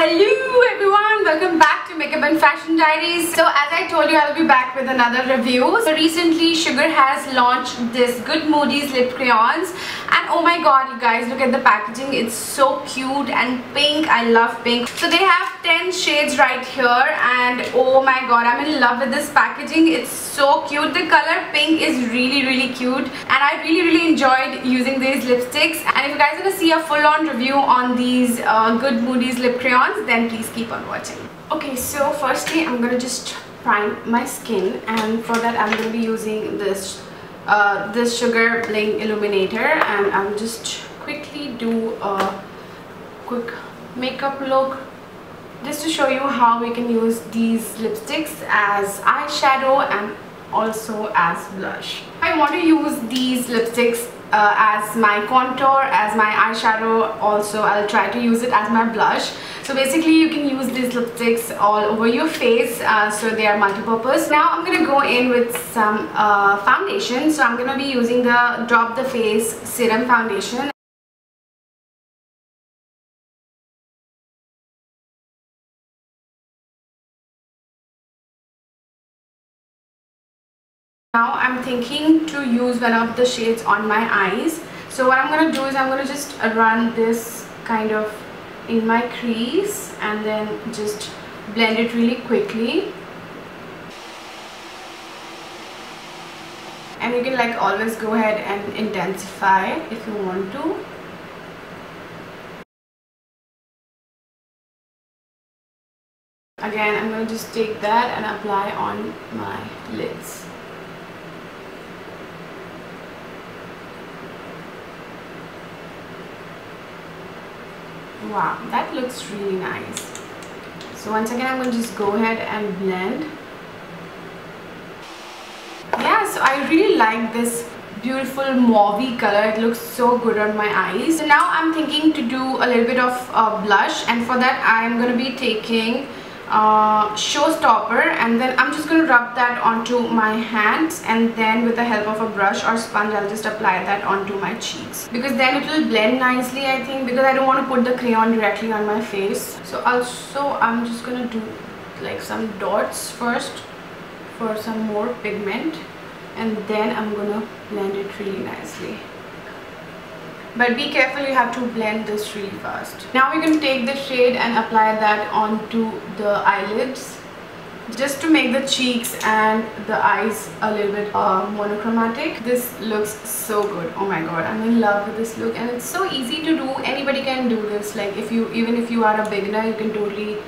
Hello everyone, welcome back to Makeup and Fashion Diaries. So as I told you, I'll be back with another review. So recently Sugar has launched this Good Moody's lip crayons, and oh my god, you guys, look at the packaging. It's so cute and pink. I love pink. So they have 10 shades right here, and oh my god, I'm in love with this packaging. It's so cute. The color pink is really cute, and I really enjoyed using these lipsticks. And if you guys want to see a full-on review on these Good Moody's lip crayons, then please keep on watching. Okay, so firstly I'm gonna just prime my skin, and for that I'm gonna be using this this Sugar Bling Illuminator, and I'll just quickly do a quick makeup look just to show you how we can use these lipsticks as eyeshadow and also as blush. I want to use these lipsticks as my contour, as my eyeshadow. Also I'll try to use it as my blush. So basically you can use these lipsticks all over your face, so they are multi-purpose. Now I'm gonna go in with some foundation. So I'm gonna be using the Drop the Face Serum Foundation. Now I'm thinking to use one of the shades on my eyes. So what I'm going to do is I'm going to just run this kind of in my crease and then just blend it really quickly. And you can like always go ahead and intensify if you want to. Again, I'm going to just take that and apply on my lids. Wow, that looks really nice. So once again, I'm going to just go ahead and blend. Yeah, so I really like this beautiful mauvey color. It looks so good on my eyes. So now I'm thinking to do a little bit of blush, and for that I'm going to be taking Showstopper, and then I'm just going to rub that onto my hands, and then with the help of a brush or sponge I'll just apply that onto my cheeks, because then it will blend nicely, I think, because I don't want to put the crayon directly on my face. So also I'm just going to do like some dots first for some more pigment, and then I'm going to blend it really nicely. But be careful, you have to blend this really fast. Now we're going to take the shade and apply that onto the eyelids, just to make the cheeks and the eyes a little bit monochromatic. This looks so good. Oh my god, I'm in love with this look, and it's so easy to do. Anybody can do this. Like even if you are a beginner, you can totally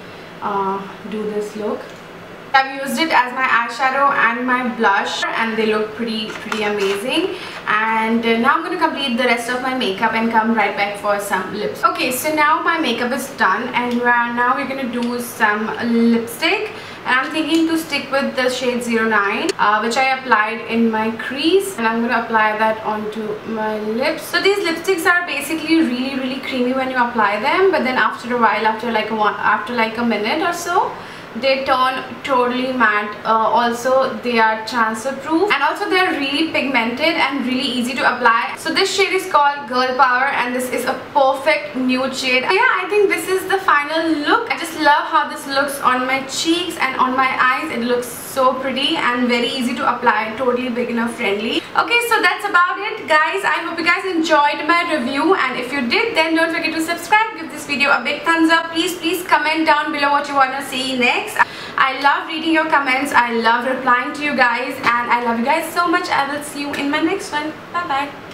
do this look. I've used it as my eyeshadow and my blush, and they look pretty amazing. And now I'm going to complete the rest of my makeup and come right back for some lips. Okay, so now my makeup is done, and now we're going to do some lipstick. And I'm thinking to stick with the shade 09, which I applied in my crease, and I'm going to apply that onto my lips. So these lipsticks are basically really creamy when you apply them, but then after a while, after like a minute or so, they turn totally matte. Also they are transfer proof, and also they are really pigmented and really easy to apply. So this shade is called Girl Power, and this is a perfect nude shade. So yeah, I think this is the final look. I just love how this looks on my cheeks and on my eyes. It looks so pretty and very easy to apply, totally beginner friendly. Okay, so that's about it, guys. I hope you guys enjoyed my review, and if you did, then don't forget to subscribe, give this video a big thumbs up. Please comment down below what you want to see next. I love reading your comments. I love replying to you guys, and I love you guys so much. I will see you in my next one. Bye bye.